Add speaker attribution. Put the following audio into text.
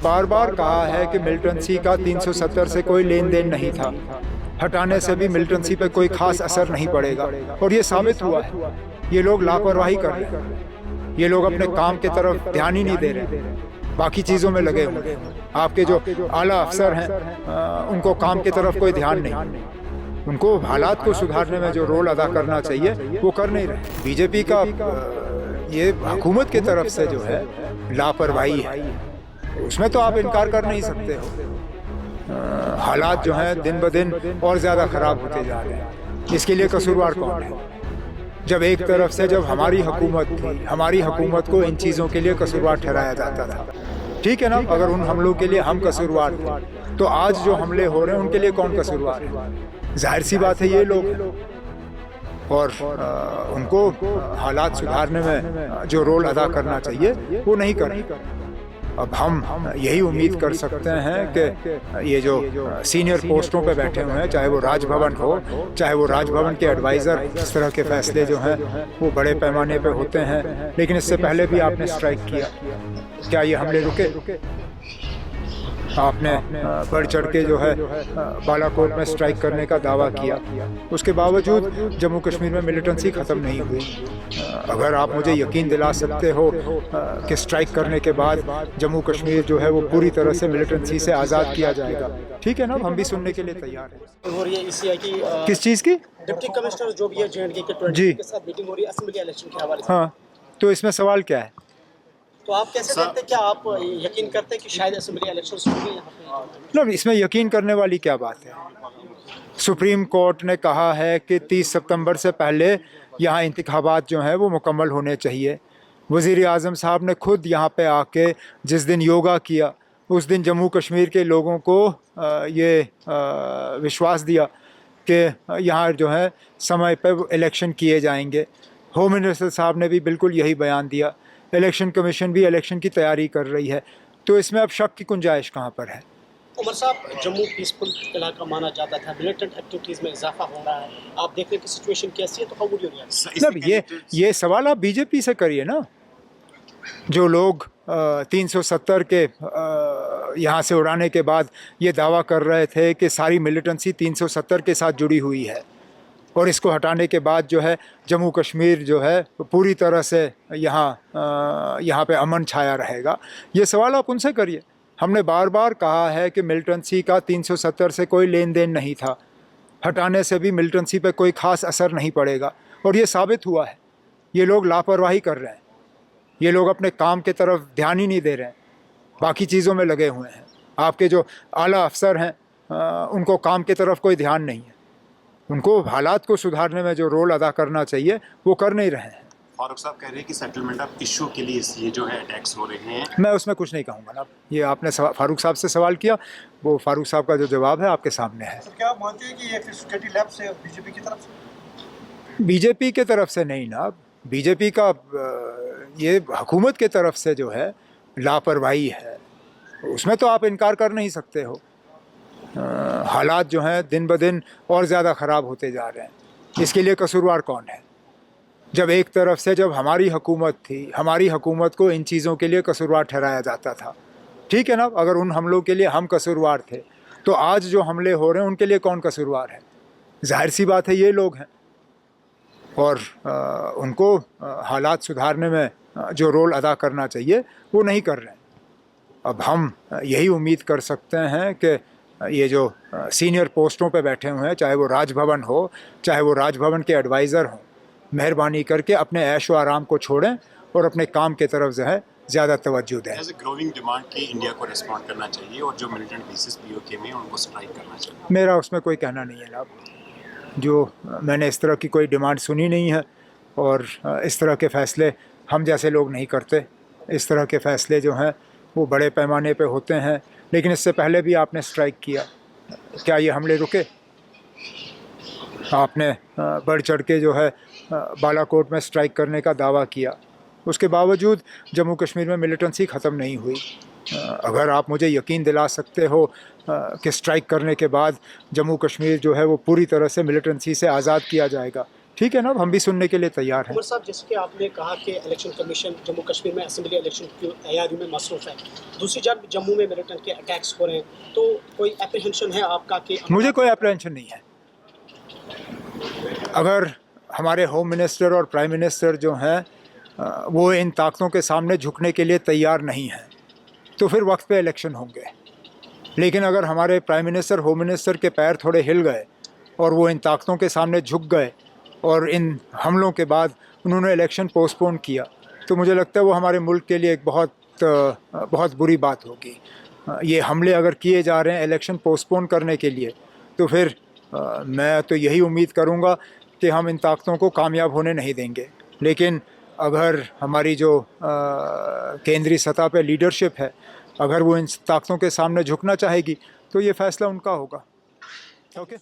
Speaker 1: बार बार कहा है कि मिलिटेंसी का 370 से कोई लेन देन नहीं था। हटाने से भी मिलिटेंसी पे कोई खास असर नहीं पड़ेगा और ये साबित हुआ है। ये लोग लापरवाही कर रहे हैं, ये लोग अपने काम की तरफ ध्यान ही नहीं दे रहे, बाकी चीज़ों में लगे हुए हैं। आपके जो आला अफसर हैं उनको काम की तरफ कोई ध्यान नहीं, उनको हालात को सुधारने में जो रोल अदा करना चाहिए वो कर नहीं रहे। बीजेपी का ये हुकूमत की तरफ से जो है लापरवाही है, उसमें तो आप इनकार कर नहीं सकते हो। हालात जो हैं दिन ब दिन और ज़्यादा ख़राब होते जा रहे हैं। इसके लिए कसूरवार कौन है? जब एक तरफ से जब हमारी हुकूमत थी, हमारी हुकूमत को इन चीज़ों के लिए कसूरवार ठहराया जाता था। ठीक है ना, अगर उन हमलों के लिए हम कसूरवार थे तो आज जो हमले हो रहे हैं उनके लिए कौन कसूरवार है? जाहिर सी बात है ये लोग हैं। और उनको हालात सुधारने में जो रोल अदा करना चाहिए वो नहीं कर रहे। अब हम यही उम्मीद कर सकते हैं कि ये जो सीनियर पोस्टों पे बैठे हुए हैं, चाहे वो राजभवन हो, चाहे वो राजभवन के एडवाइज़र, इस तरह के फैसले जो हैं वो बड़े पैमाने पे होते हैं। लेकिन इससे पहले भी आपने स्ट्राइक किया, क्या ये हमले रुके? आपने बढ़ चढ़ के जो है बालाकोट में स्ट्राइक करने का दावा किया, उसके बावजूद जम्मू कश्मीर में मिलिटेंसी ख़त्म नहीं हुई। अगर आप मुझे यकीन दिला सकते हो कि स्ट्राइक करने के बाद जम्मू कश्मीर जो है वो पूरी तरह से मिलिटेंसी से आज़ाद किया जाएगा, ठीक है ना, हम भी सुनने के लिए तैयार हैं।
Speaker 2: हो रही है इसी की
Speaker 1: किस चीज़ की?
Speaker 2: डिप्टी कमिश्नर जो भी है J&K के 20 के साथ मीटिंग हो रही है असेंबली इलेक्शन के हवाले से।
Speaker 1: हाँ, तो इसमें सवाल क्या है?
Speaker 2: तो आप कैसे देखते हैं, क्या आप यकीन करते हैं कि शायद असेंबली इलेक्शन होंगे यहाँ पे?
Speaker 1: मतलब इसमें यकीन करने वाली क्या बात है? सुप्रीम कोर्ट ने कहा है कि 30 सितंबर से पहले यहाँ इंतखाबात जो हैं वो मुकम्मल होने चाहिए। वज़ीर आज़म साहब ने खुद यहाँ पे आके जिस दिन योगा किया, उस दिन जम्मू कश्मीर के लोगों को ये विश्वास दिया कि यहाँ जो है समय पर इलेक्शन किए जाएंगे। होम मिनिस्टर साहब ने भी बिल्कुल यही बयान दिया। इलेक्शन कमीशन भी इलेक्शन की तैयारी कर रही है, तो इसमें अब शक की गुंजाइश कहाँ पर है?
Speaker 2: उमर साहब, जम्मू पीसफुल इलाका माना जाता था, मिलिटेंट एक्टिविटीज़ में इजाफा हो रहा है, आप देख रहे हैं कि सिचुएशन कैसी है, तो हाउ वुड यू रिएक्ट?
Speaker 1: मतलब ये सवाल आप बीजेपी से करिए ना। जो लोग 370 के यहाँ से उड़ाने के बाद ये दावा कर रहे थे कि सारी मिलिटेंसी 370 के साथ जुड़ी हुई है और इसको हटाने के बाद जो है जम्मू कश्मीर जो है पूरी तरह से यहाँ पे अमन छाया रहेगा, ये सवाल आप उनसे करिए। हमने बार बार कहा है कि मिलिटेंसी का 370 से कोई लेन देन नहीं था। हटाने से भी मिलिटेंसी पे कोई ख़ास असर नहीं पड़ेगा और ये साबित हुआ है। ये लोग लापरवाही कर रहे हैं, ये लोग अपने काम की तरफ ध्यान ही नहीं दे रहे हैं, बाकी चीज़ों में लगे हुए हैं। आपके जो आला अफसर हैं उनको काम की तरफ कोई ध्यान नहीं है, उनको हालात को सुधारने में जो रोल अदा करना चाहिए वो कर नहीं रहे हैं।
Speaker 3: फारूक साहब कह रहे हैं कि सेटलमेंट ऑफ इशू के लिए ये जो है अटैक्स हो रहे हैं।
Speaker 1: मैं उसमें कुछ नहीं कहूँगा ना, ये आपने फारूक साहब से सवाल किया, वो फारूक साहब का जो जवाब है आपके सामने है।
Speaker 4: तो क्या आप मानते हैं कि ये फिर सिक्योरिटी लैब से बीजेपी की तरफ से?
Speaker 1: बीजेपी के तरफ से नहीं ना, बीजेपी का ये हुकूमत के तरफ से जो है लापरवाही है, उसमें तो आप इनकार कर नहीं सकते हो। हालात जो हैं दिन ब दिन और ज़्यादा ख़राब होते जा रहे हैं। इसके लिए कसूरवार कौन है? जब एक तरफ से जब हमारी हुकूमत थी, हमारी हुकूमत को इन चीज़ों के लिए कसूरवार ठहराया जाता था। ठीक है ना, अगर उन हमलों के लिए हम कसूरवार थे तो आज जो हमले हो रहे हैं उनके लिए कौन कसूरवार है? जाहिर सी बात है ये लोग हैं। और उनको हालात सुधारने में जो रोल अदा करना चाहिए वो नहीं कर रहे हैं। अब हम यही उम्मीद कर सकते हैं कि ये जो सीनियर पोस्टों पे बैठे हुए हैं, चाहे वो राजभवन हो, चाहे वो राजभवन के एडवाइज़र हों, मेहरबानी करके अपने ऐश व आराम को छोड़ें और अपने काम की तरफ जो है ज़्यादा तवज्जो दें।
Speaker 3: एज ए ग्रोइंग डिमांड की इंडिया को रिस्पॉन्ड करना चाहिए और जो मिलिटेंट बेसिस पीओके में उनको स्ट्राइक करना चाहिए।
Speaker 1: मेरा उसमें कोई कहना नहीं है ना, जो मैंने इस तरह की कोई डिमांड सुनी नहीं है और इस तरह के फ़ैसले हम जैसे लोग नहीं करते। इस तरह के फ़ैसले जो हैं वो बड़े पैमाने पे होते हैं। लेकिन इससे पहले भी आपने स्ट्राइक किया, क्या ये हमले रुके? आपने बढ़ चढ़ के जो है बालाकोट में स्ट्राइक करने का दावा किया, उसके बावजूद जम्मू कश्मीर में मिलिटेंसी ख़त्म नहीं हुई। अगर आप मुझे यकीन दिला सकते हो कि स्ट्राइक करने के बाद जम्मू कश्मीर जो है वो पूरी तरह से मिलिटेंसी से आज़ाद किया जाएगा, ठीक है ना, हम भी सुनने के लिए तैयार हैं।
Speaker 2: उमर साहब, जैसे कि आपने कहा कि इलेक्शन कमीशन जम्मू कश्मीर में असेंबली इलेक्शन की तैयारी में मसरूफ़ है, दूसरी जानब जम्मू में मिलिटेंट के अटैक्स हो रहे हैं, तो कोई एप्रीहेंशन है आपका कि
Speaker 1: मुझे कोई अप्रहेंशन नहीं है। अगर हमारे होम मिनिस्टर और प्राइम मिनिस्टर जो हैं वो इन ताकतों के सामने झुकने के लिए तैयार नहीं हैं तो फिर वक्त पे इलेक्शन होंगे। लेकिन अगर हमारे प्राइम मिनिस्टर होम मिनिस्टर के पैर थोड़े हिल गए और वो इन ताकतों के सामने झुक गए और इन हमलों के बाद उन्होंने इलेक्शन पोस्टपोन किया, तो मुझे लगता है वो हमारे मुल्क के लिए एक बहुत बुरी बात होगी। ये हमले अगर किए जा रहे हैं इलेक्शन पोस्टपोन करने के लिए, तो फिर मैं तो यही उम्मीद करूँगा कि हम इन ताकतों को कामयाब होने नहीं देंगे। लेकिन अगर हमारी जो केंद्रीय सतह पे लीडरशिप है, अगर वो इन ताकतों के सामने झुकना चाहेगी तो ये फ़ैसला उनका होगा। ओके।